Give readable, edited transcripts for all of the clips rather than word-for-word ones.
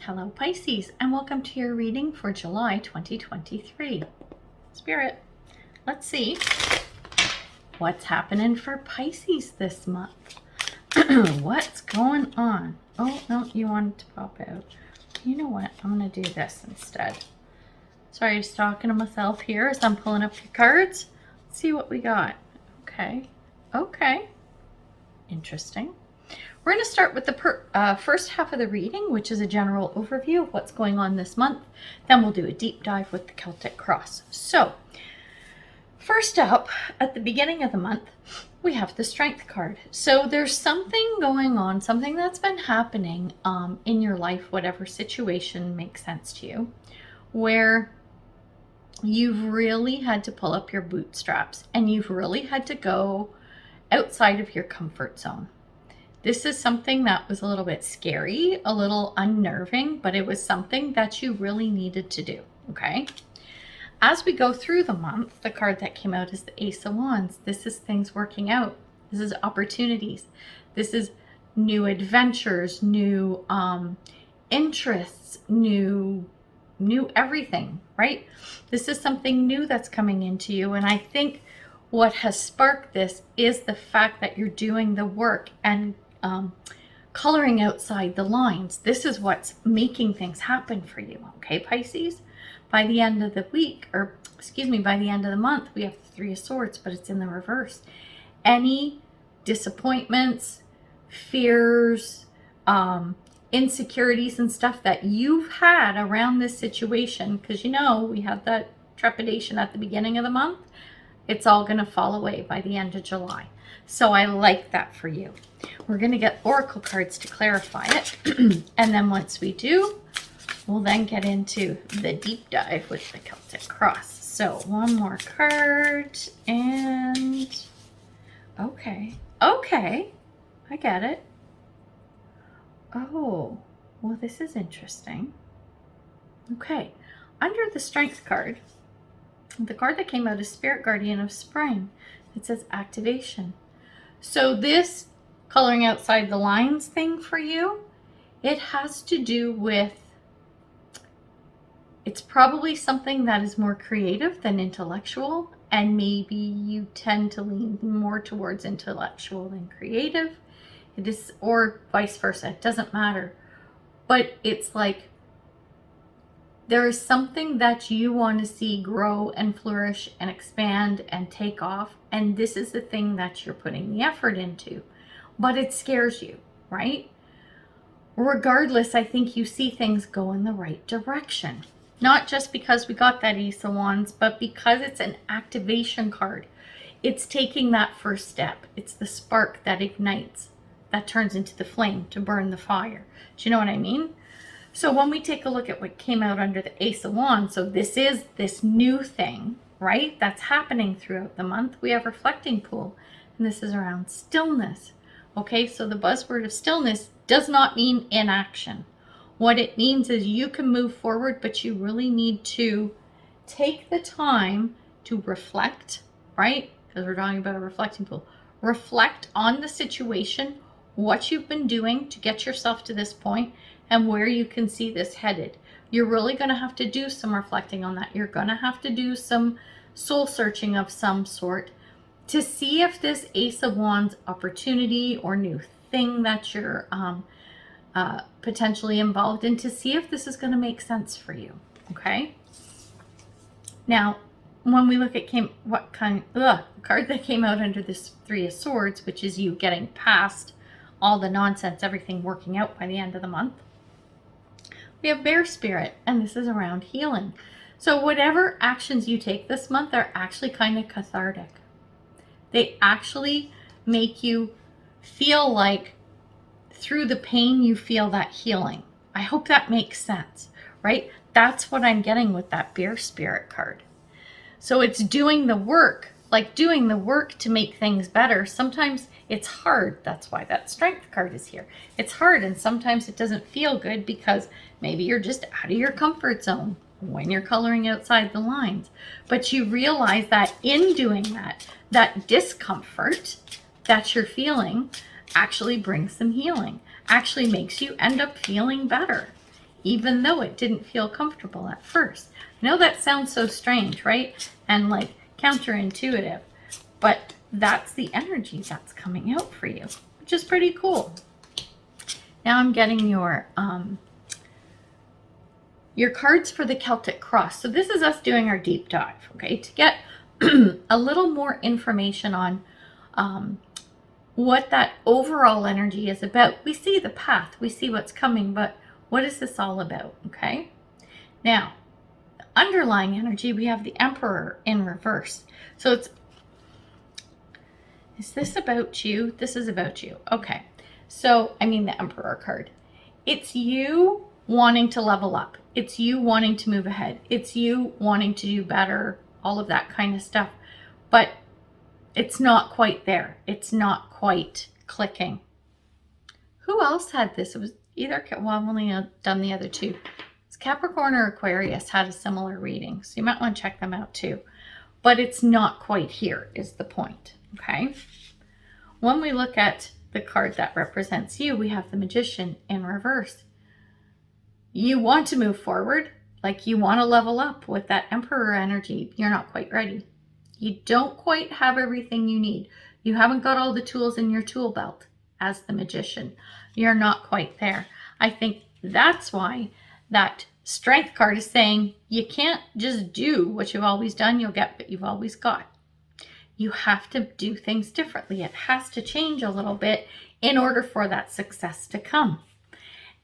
Hello Pisces, and welcome to your reading for July 2023. Spirit, let's see what's happening for Pisces this month. What's going on? Oh, no, you wanted to pop out. You know what? I'm going to do this instead. Sorry, just talking to myself here as I'm pulling up your cards. Let's see what we got. Okay. Interesting. We're going to start with the first half of the reading, which is a general overview of what's going on this month. Then we'll do a deep dive with the Celtic Cross. So, first up, at the beginning of the month, we have the Strength card. So there's something going on, something that's been happening in your life, whatever situation makes sense to you, where you've really had to pull up your bootstraps and you've really had to go outside of your comfort zone. This is something that was a little bit scary, a little unnerving, but it was something that you really needed to do, okay? As we go through the month, the card that came out is the Ace of Wands. This is things working out. This is opportunities. This is new adventures, new interests, new everything, right? This is something new that's coming into you, and I think what has sparked this is the fact that you're doing the work and coloring outside the lines. This is what's making things happen for you, okay, Pisces? By the end of the week, or excuse me, by the end of the month, we have the Three of Swords, but it's in the reverse. Any disappointments, fears, insecurities and stuff that you've had around this situation, because you know we had that trepidation at the beginning of the month, it's all going to fall away by the end of July. So I like that for you. We're going to get oracle cards to clarify it. And then once we do, we'll then get into the deep dive with the Celtic Cross. So one more card and okay, I get it. Oh, well, this is interesting. Okay, under the Strength card, the card that came out is Spirit Guardian of Spring. It says activation. So this coloring outside the lines thing for you, it has to do with, it's probably something that is more creative than intellectual, and maybe you tend to lean more towards intellectual than creative. It is, or vice versa, it doesn't matter. But it's like there is something that you want to see grow and flourish and expand and take off, and this is the thing that you're putting the effort into, but it scares you, right? Regardless, I think you see things go in the right direction. Not just because we got that Ace of Wands, but because it's an activation card. It's taking that first step. It's the spark that ignites, that turns into the flame to burn the fire. Do you know what I mean? So when we take a look at what came out under the Ace of Wands, so this is this new thing, right? That's happening throughout the month. We have reflecting pool, and this is around stillness. Okay, so the buzzword of stillness does not mean inaction. What it means is you can move forward, but you really need to take the time to reflect, right? Because we're talking about a reflecting pool. Reflect on the situation, what you've been doing to get yourself to this point, and where you can see this headed. You're really going to have to do some reflecting on that. You're going to have to do some soul searching of some sort to see if this Ace of Wands opportunity or new thing that you're potentially involved in, to see if this is going to make sense for you, okay? Now, when we look at the card that came out under this Three of Swords, which is you getting past all the nonsense, everything working out by the end of the month, we have Bear Spirit, and this is around healing. So whatever actions you take this month are actually kind of cathartic. They actually make you feel like through the pain you feel that healing. I hope that makes sense, right? That's what I'm getting with that Bear Spirit card. So it's doing the work, like doing the work to make things better. Sometimes it's hard. That's why that Strength card is here. It's hard, and sometimes it doesn't feel good because maybe you're just out of your comfort zone when you're coloring outside the lines. But you realize that in doing that, that discomfort that you're feeling actually brings some healing, actually makes you end up feeling better. even though it didn't feel comfortable at first. I know that sounds so strange, right? And like counterintuitive, but that's the energy that's coming out for you, which is pretty cool. Now I'm getting your cards for the Celtic Cross. So this is us doing our deep dive, okay, to get a little more information on what that overall energy is about. We see the path, we see what's coming, but what is this all about, okay? Now, the underlying energy, we have the Emperor in reverse. So is this about you? This is about you. Okay. So, I mean the Emperor card. It's you wanting to level up. It's you wanting to move ahead. It's you wanting to do better, all of that kind of stuff. But it's not quite there. It's not quite clicking. Who else had this? It was either, well, I've only done the other two. It's Capricorn or Aquarius had a similar reading. So you might want to check them out too. But it's not quite here is the point, okay? When we look at the card that represents you, we have the Magician in reverse. You want to move forward, like you want to level up with that Emperor energy. You're not quite ready. You don't quite have everything you need. You haven't got all the tools in your tool belt as the Magician. You're not quite there. I think that's why that Strength card is saying you can't just do what you've always done. You'll get what you've always got. You have to do things differently. It has to change a little bit in order for that success to come.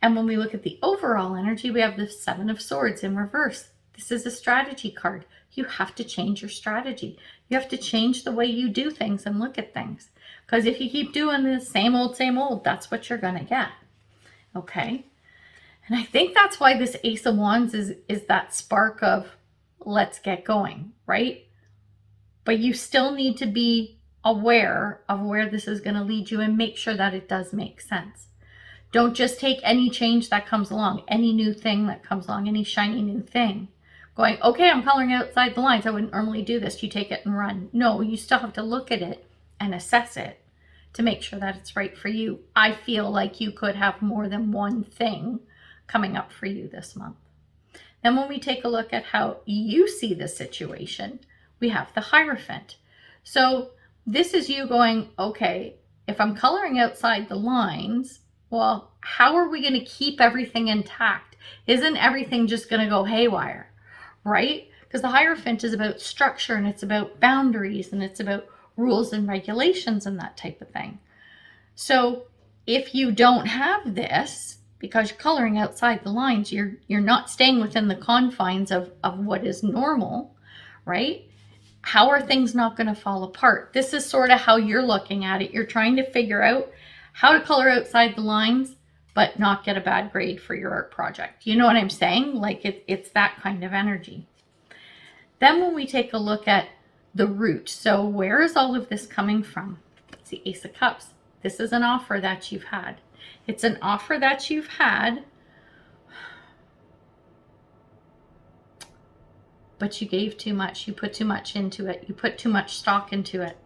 And when we look at the overall energy, we have the Seven of Swords in reverse. This is a strategy card. You have to change your strategy. You have to change the way you do things and look at things. Because if you keep doing the same old, that's what you're going to get. Okay? And I think that's why this Ace of Wands is that spark of let's get going, right? But you still need to be aware of where this is going to lead you and make sure that it does make sense. Don't just take any change that comes along, any new thing that comes along, any shiny new thing. Going, okay, I'm coloring outside the lines. I wouldn't normally do this. You take it and run. No, you still have to look at it and assess it to make sure that it's right for you. I feel like you could have more than one thing coming up for you this month. Then when we take a look at how you see the situation, we have the Hierophant. So this is you going, okay, if I'm coloring outside the lines, well, how are we going to keep everything intact? Isn't everything just going to go haywire, right? Because the Hierophant is about structure and it's about boundaries and it's about rules and regulations and that type of thing. So if you don't have this, because you're coloring outside the lines, you're not staying within the confines of what is normal, right? How are things not going to fall apart? This is sort of how you're looking at it. You're trying to figure out how to color outside the lines, but not get a bad grade for your art project. You know what I'm saying? Like it's that kind of energy. Then when we take a look at the root, so where is all of this coming from? It's the Ace of Cups. This is an offer that you've had. It's an offer that you've had, but you gave too much. You put too much into it. You put too much stock into it.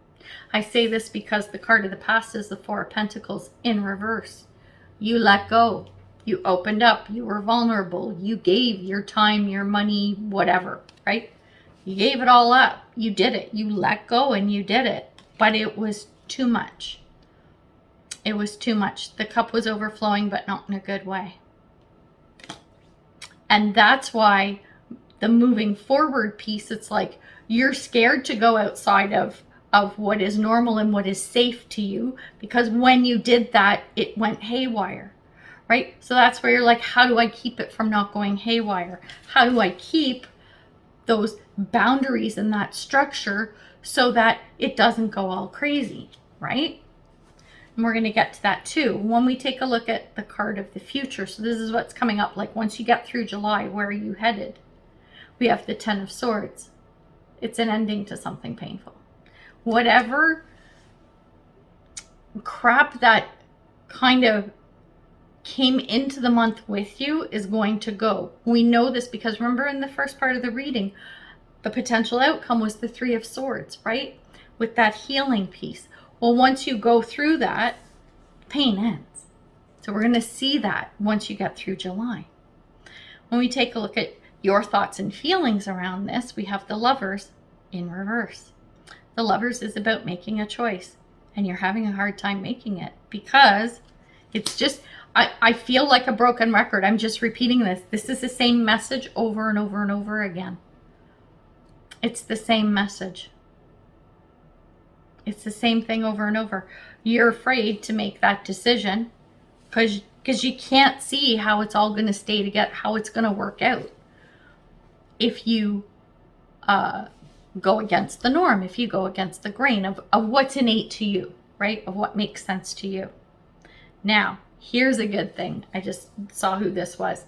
I say this because the card of the past is the Four of Pentacles in reverse. You let go. You opened up. You were vulnerable. You gave your time, your money, whatever, right? You gave it all up. You did it. You let go and you did it. But it was too much. It was too much. The cup was overflowing, but not in a good way. And that's why the moving forward piece, it's like you're scared to go outside of what is normal and what is safe to you, because when you did that, it went haywire, right? So that's where you're like, how do I keep it from not going haywire? How do I keep those boundaries and that structure so that it doesn't go all crazy, right? And we're going to get to that too. When we take a look at the card of the future, so this is what's coming up, like once you get through July, where are you headed? We have the Ten of Swords. It's an ending to something painful. Whatever crap that kind of came into the month with you is going to go. We know this because remember in the first part of the reading, the potential outcome was the Three of Swords, right? With that healing piece. Well, once you go through that, pain ends. So we're going to see that once you get through July. When we take a look at your thoughts and feelings around this, we have the Lovers in reverse. The Lovers is about making a choice, and you're having a hard time making it because it's just, I feel like a broken record. I'm just repeating this. This is the same message over and over and over again. It's the same message. It's the same thing over and over. You're afraid to make that decision because you can't see how it's all going to stay together, how it's going to work out. If you go against the norm, if you go against the grain of what's innate to you, right? Of what makes sense to you. Now, here's a good thing. I just saw who this was.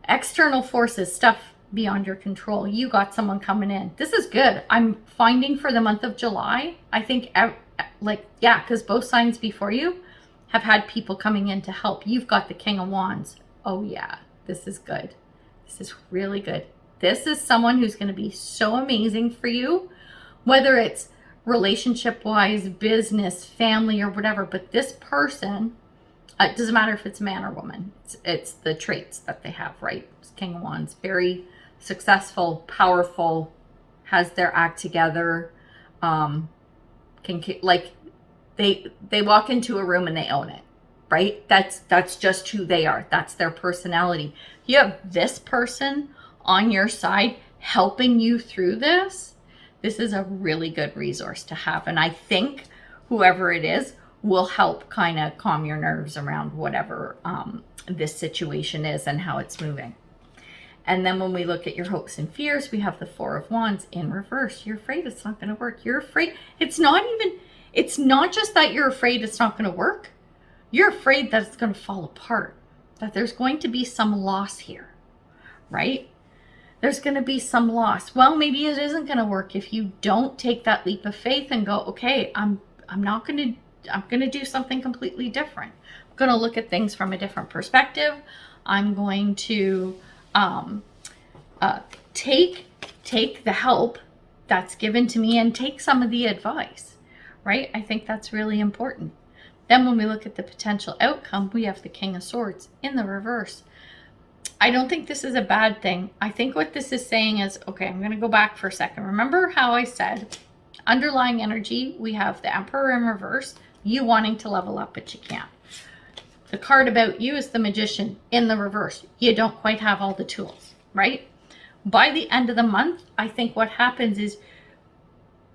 External forces, stuff beyond your control. You got someone coming in. This is good. I'm finding for the month of July, I think, because both signs before you have had people coming in to help. You've got the King of Wands. Oh yeah, this is good. This is really good. This is someone who's going to be so amazing for you, whether it's relationship-wise, business, family, or whatever. But this person, it doesn't matter if it's a man or woman. It's the traits that they have, right? It's King of Wands, very successful, powerful, has their act together. They walk into a room and they own it, right? That's just who they are. That's their personality. You have this person on your side helping you through this. This is a really good resource to have. And I think whoever it is will help kind of calm your nerves around whatever this situation is and how it's moving. And then when we look at your hopes and fears, we have the Four of Wands in reverse. You're afraid it's not going to work. You're afraid. It's not just that you're afraid it's not going to work. You're afraid that it's going to fall apart, that there's going to be some loss here, right? There's going to be some loss. Well, maybe it isn't going to work if you don't take that leap of faith and go, okay, I'm going to do something completely different. I'm going to look at things from a different perspective. I'm going to take the help that's given to me and take some of the advice, right? I think that's really important. Then when we look at the potential outcome, we have the King of Swords in the reverse. I don't think this is a bad thing. I think what this is saying is, okay, I'm going to go back for a second. Remember how I said underlying energy, we have the Emperor in reverse, you wanting to level up, but you can't. The card about you is the Magician in the reverse. You don't quite have all the tools, right? By the end of the month, I think what happens is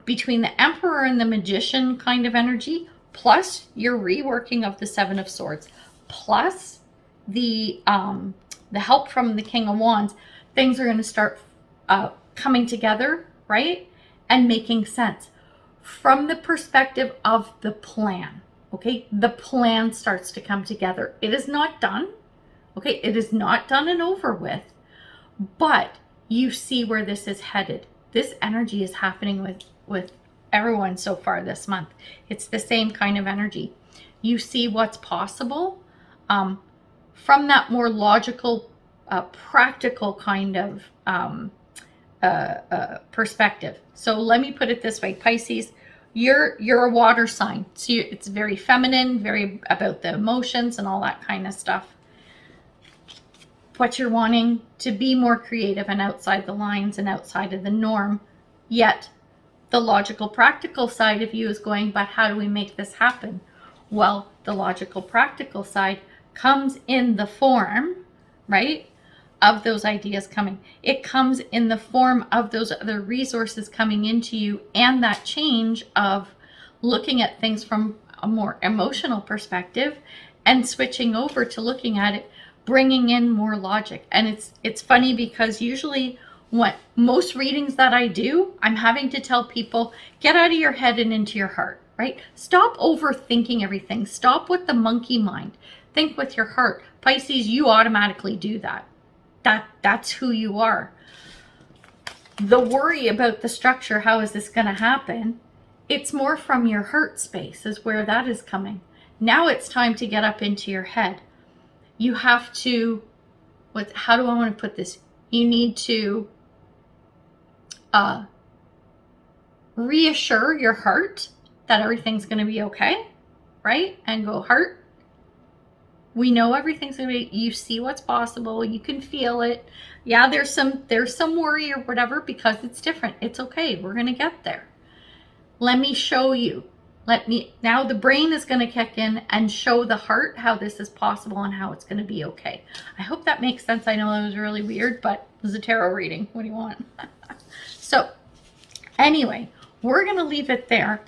between the Emperor and the Magician kind of energy, plus your reworking of the Seven of Swords, plus the help from the King of Wands, things are going to start coming together, right? And making sense from the perspective of the plan. Okay, the plan starts to come together. It is not done. Okay, it is not done and over with, but you see where this is headed. This energy is happening with everyone so far this month. It's the same kind of energy. You see what's possible from that more logical, practical kind of perspective. So let me put it this way, Pisces. You're a water sign, so it's very feminine, very about the emotions and all that kind of stuff. But you're wanting to be more creative and outside the lines and outside of the norm. Yet the logical, practical side of you is going, but how do we make this happen? Well, the logical, practical side comes in the form, right, of those ideas coming. It comes in the form of those other resources coming into you and that change of looking at things from a more emotional perspective and switching over to looking at it, bringing in more logic. And it's funny because usually what most readings that I do, I'm having to tell people, get out of your head and into your heart, right? Stop overthinking everything. Stop with the monkey mind. Think with your heart. Pisces, you automatically do that. That's who you are. The worry about the structure, how is this going to happen? It's more from your heart space is where that is coming. Now it's time to get up into your head. You have to, how do I want to put this? You need to reassure your heart that everything's going to be okay, right? And go, heart, We know everything's gonna be, you see what's possible, you can feel it. Yeah, there's some worry or whatever because it's different. It's okay, we're gonna get there. Let me show you. Now the brain is gonna kick in and show the heart how this is possible and how it's gonna be okay. I hope that makes sense. I know that was really weird, but it was a tarot reading. What do you want? So anyway, we're gonna leave it there.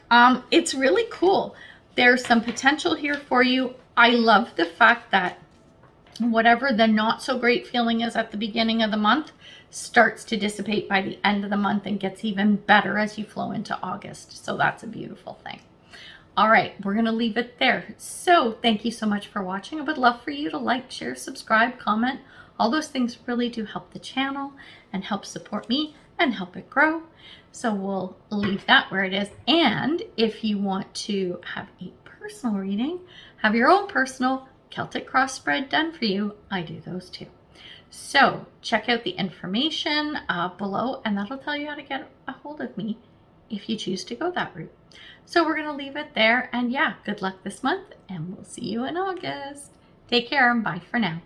It's really cool. There's some potential here for you. I love the fact that whatever the not so great feeling is at the beginning of the month starts to dissipate by the end of the month and gets even better as you flow into August. So that's a beautiful thing. All right, we're going to leave it there. So thank you so much for watching. I would love for you to like, share, subscribe, comment. All those things really do help the channel and help support me and help it grow. So we'll leave that where it is. And if you want to have a personal reading, have your own personal Celtic cross spread done for you, I do those too. So check out the information below, and that'll tell you how to get a hold of me if you choose to go that route. So we're going to leave it there, and yeah, good luck this month, and we'll see you in August. Take care and bye for now.